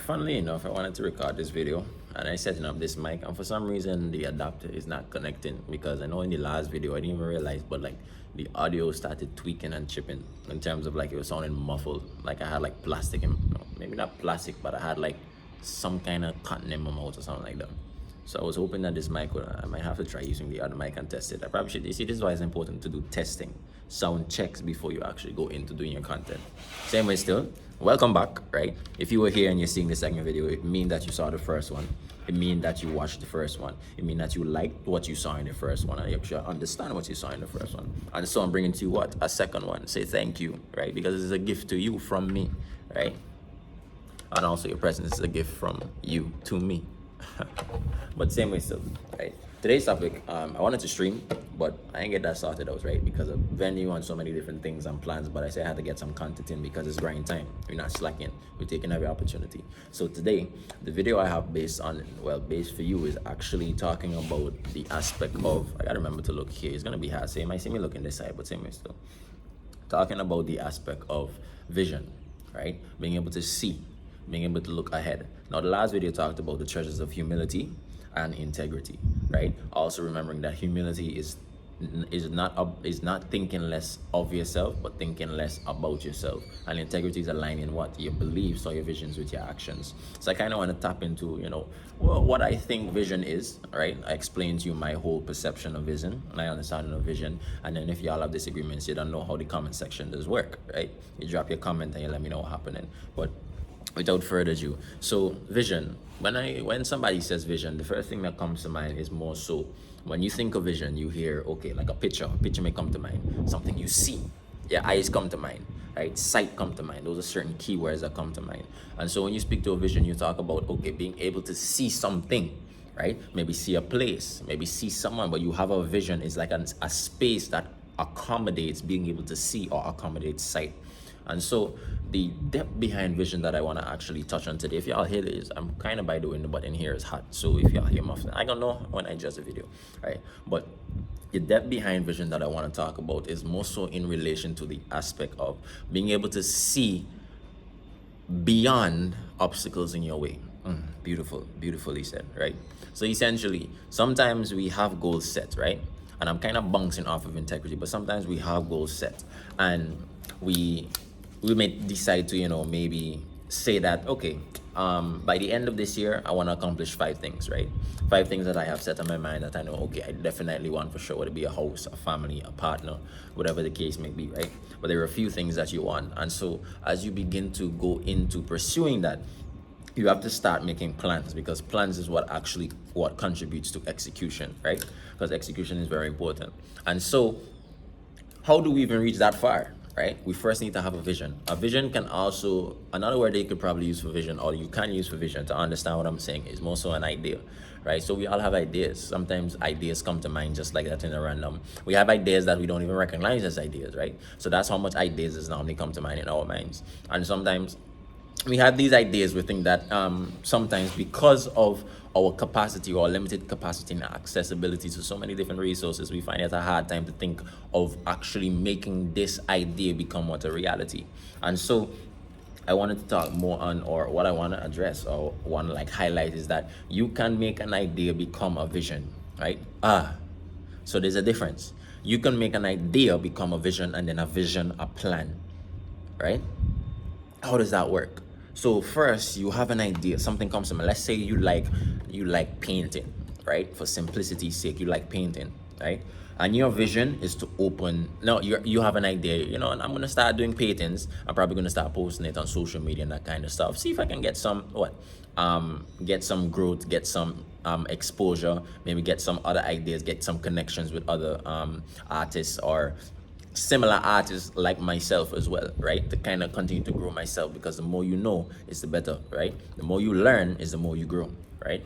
funnily enough, I wanted to record this video and I setting up this mic, and for some reason the adapter is not connecting, because I know in the last video I didn't even realize, but like the audio started tweaking and chipping in terms of like it was sounding muffled, like I had like plastic in, no, maybe not plastic, but I had like some kind of cotton in my mouth or something like that. So I was hoping that this mic I might have to try using the other mic and test it. I probably should. You see, this is why it's important to do testing, sound checks before you actually go into doing your content. Same way still, welcome back, right? If you were here and you're seeing the second video, it means that you saw the first one. It means that you watched the first one. It means that you liked what you saw in the first one and you actually understand what you saw in the first one. And so I'm bringing to you what? A second one. Say thank you, right? Because it's a gift to you from me, right? And also your presence is a gift from you to me. But same way still, right? Today's topic, I wanted to stream, but I didn't get that sorted out, right? Because of venue and so many different things and plans. But I said I had to get some content in because it's grind time. We're not slacking. We're taking every opportunity. So today, the video I have based for you is actually talking about the aspect of, I gotta remember to look here. It's gonna be hard. So you might see me looking this side, but same way still. Talking about the aspect of vision, right? Being able to see, being able to look ahead. Now, the last video talked about the treasures of humility and integrity, right? Also remembering that humility is not thinking less of yourself, but thinking less about yourself. And integrity is aligning what your beliefs or your visions with your actions. So I kind of want to tap into, what I think vision is, right? I explained to you my whole perception of vision, my understanding of vision. And then if y'all have disagreements, you don't know how the comment section does work, right? You drop your comment and you let me know what's happening. But without further ado, so vision. When somebody says vision, the first thing that comes to mind is more so when you think of vision, you hear, okay, like a picture may come to mind, something you see, your eyes come to mind, right? Sight come to mind. Those are certain keywords that come to mind. And so when you speak to a vision, you talk about, okay, being able to see something, right? Maybe see a place, maybe see someone, but you have a vision. It's like a space that accommodates being able to see or accommodates sight. And so the depth behind vision that I want to actually touch on today, if y'all hear this, I'm kind of by the window, but in here is hot. So if y'all hear muffling, I don't know when I adjust the video, right? But the depth behind vision that I want to talk about is more so in relation to the aspect of being able to see beyond obstacles in your way. Beautifully said, right? So essentially, sometimes we have goals set, right? And I'm kind of bouncing off of integrity, but sometimes we have goals set and we may decide to, maybe say that, okay, by the end of this year, I want to accomplish 5 things, right? 5 things that I have set in my mind that I know, okay, I definitely want for sure, whether it be a house, a family, a partner, whatever the case may be, right? But there are a few things that you want. And so as you begin to go into pursuing that, you have to start making plans, because plans is what contributes to execution, right? Because execution is very important. And so how do we even reach that far? Right? We first need to have a vision. A vision can also, another word that you could probably use for vision, or you can use for vision to understand what I'm saying, is more so an idea, right? So we all have ideas. Sometimes ideas come to mind just like that in a random. We have ideas that we don't even recognize as ideas, right? So that's how much ideas is normally come to mind in our minds. And sometimes we have these ideas, we think that sometimes because of our capacity or limited capacity and accessibility to so many different resources, we find it a hard time to think of actually making this idea become what a reality. And so I wanted to talk more on, or what I want to address or want to highlight, is that you can make an idea become a vision, right? So there's a difference. You can make an idea become a vision, and then a vision a plan, right? How does that work? So first, you have an idea, something comes to mind. Let's say you like painting, right? For simplicity's sake, you like painting, right? And your vision is to open. No, you have an idea, and I'm gonna start doing paintings. I'm probably gonna start posting it on social media and that kind of stuff. See if I can get some get some growth, get some exposure, maybe get some other ideas, get some connections with other artists or similar artists like myself as well, right? To kind of continue to grow myself, because the more you know is the better, right? The more you learn is the more you grow, right?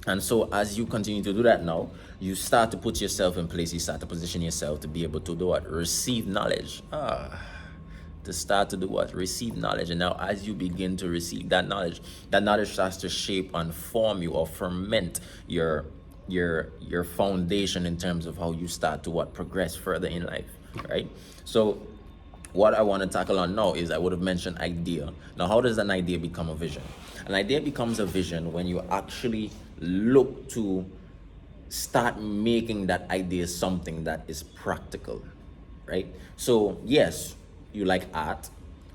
And so as you continue to do that now, you start to put yourself in place, you start to position yourself to be able to do what? Receive knowledge. To start to do what? Receive knowledge. And now as you begin to receive that knowledge starts to shape and form you, or ferment your foundation in terms of how you start to progress further in life, right? So what I want to tackle on now is I would have mentioned idea. Now, how does an idea become a vision? An idea becomes a vision when you actually look to start making that idea something that is practical, right? So, yes, you like art,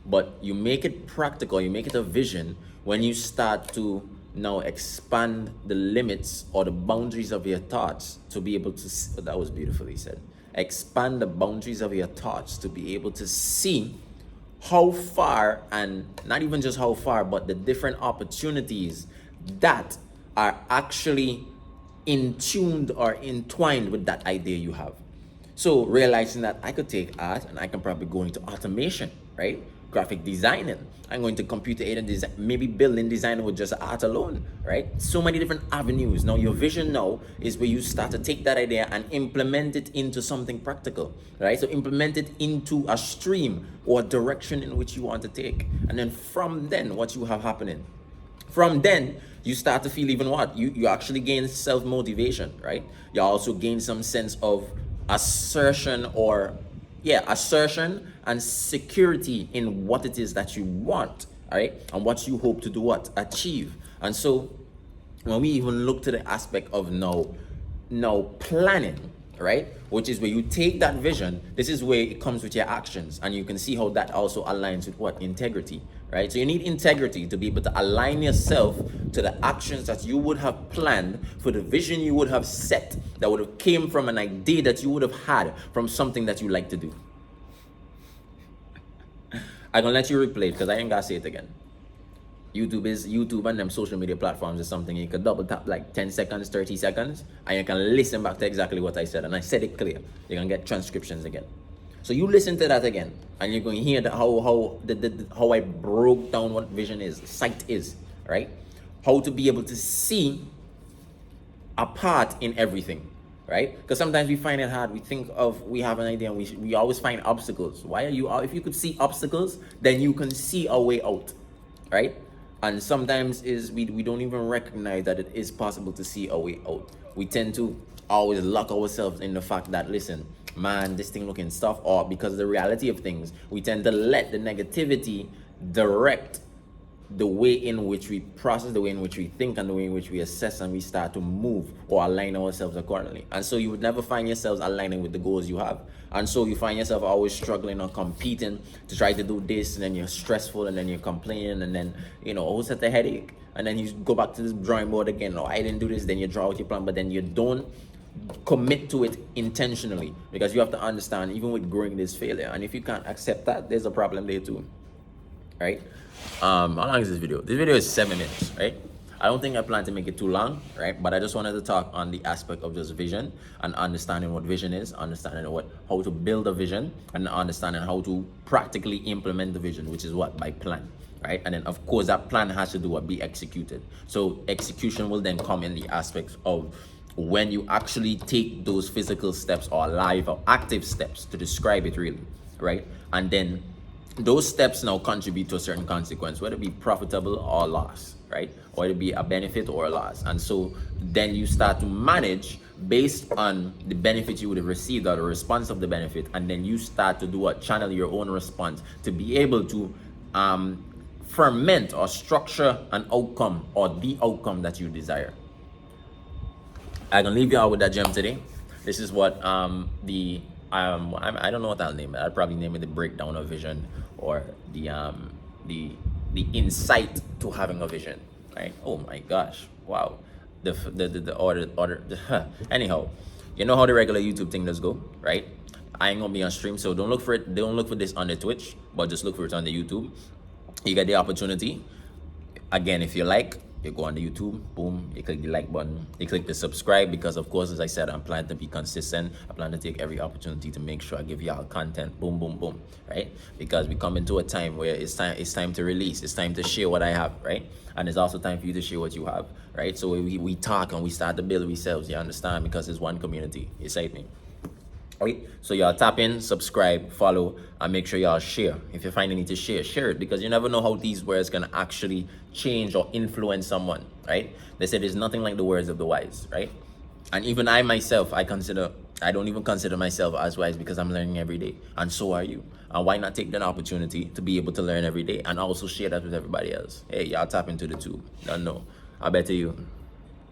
but you make it practical, you make it a vision when you start to now expand the limits or the boundaries of your thoughts to be able to, that was beautifully said, expand the boundaries of your thoughts to be able to see how far, and not even just how far, but the different opportunities that are actually in tuned or entwined with that idea you have. So realizing that I could take art and I can probably go into automation, right? Graphic designing. I'm going to computer aided design, maybe building design with just art alone, right? So many different avenues. Now your vision now is where you start to take that idea and implement it into something practical, right? So implement it into a stream or a direction in which you want to take. And then from then, what you have happening? From then, you start to feel even what? You actually gain self-motivation, right? You also gain some sense of assertion assertion and security in what it is that you want, all right? And what you hope to do what? Achieve. And so when we even look to the aspect of now planning, right? Which is where you take that vision, this is where it comes with your actions, and you can see how that also aligns with what? Integrity, right? So you need integrity to be able to align yourself to the actions that you would have planned for the vision you would have set that would have came from an idea that you would have had from something that you like to do. I'm gonna let you replay it because I ain't gotta say it again. YouTube and them social media platforms is something you can double tap like 10 seconds, 30 seconds, and you can listen back to exactly what I said. And I said it clear. You're gonna get transcriptions again. So you listen to that again, and you're going to hear that how I broke down what vision is, sight is, right? How to be able to see a part in everything, right? Because sometimes we find it hard. We have an idea, and we always find obstacles. Why are you? If you could see obstacles, then you can see a way out, right? And sometimes we don't even recognize that it is possible to see a way out. We tend to always lock ourselves in the fact that, listen, man, this thing looking stuff, or because of the reality of things, we tend to let the negativity direct the way in which we process, the way in which we think, and the way in which we assess, and we start to move or align ourselves accordingly. And so you would never find yourselves aligning with the goals you have. And so you find yourself always struggling or competing to try to do this, and then you're stressful, and then you're complaining, and then, always at the headache. And then you go back to the drawing board again. Oh, I didn't do this. Then you draw out your plan, but then you don't commit to it intentionally, because you have to understand, even with growing, there's failure. And if you can't accept that, there's a problem there too, right? How long is this video? This video is 7 minutes, right? I don't think I plan to make it too long, right? But I just wanted to talk on the aspect of just vision and understanding what vision is, understanding how to build a vision, and understanding how to practically implement the vision, which is what? By plan, right? And then of course that plan has to do what? Be executed. So execution will then come in the aspects of when you actually take those physical steps, or live or active steps to describe it really, right? And then those steps now contribute to a certain consequence, whether it be profitable or loss, right? Or it be a benefit or a loss. And so then you start to manage based on the benefit you would have received or the response of the benefit. And then you start to do what? Channel your own response to be able to ferment or structure an outcome or the outcome that you desire. I'm gonna leave you out with that gem today. This is what I don't know what I'll name it. I'll probably name it the breakdown of vision, or the insight to having a vision, right? Oh my gosh, wow. The order. Anyhow, you know how the regular YouTube thing does go, right? I ain't gonna be on stream, so don't look for it. Don't look for this on the Twitch, but just look for it on the YouTube. You get the opportunity. Again, if you like, you go on the YouTube, boom, you click the like button, you click the subscribe, because of course, as I said, I'm planning to be consistent. I plan to take every opportunity to make sure I give y'all content, boom, boom, boom, right? Because we come into a time where it's time to release, it's time to share what I have, right? And it's also time for you to share what you have, right? So we talk and we start to build ourselves, you understand? Because it's one community, it's me. Right? So y'all tap in, subscribe, follow, and make sure y'all share. If you find a need to share it, because you never know how these words gonna actually change or influence someone, right? They said there's nothing like the words of the wise, right? And even I myself, I consider I don't even consider myself as wise because I'm learning every day, and so are you. And why not take that opportunity to be able to learn every day and also share that with everybody else? Hey, y'all tap into the tube. Don't know. I bet you.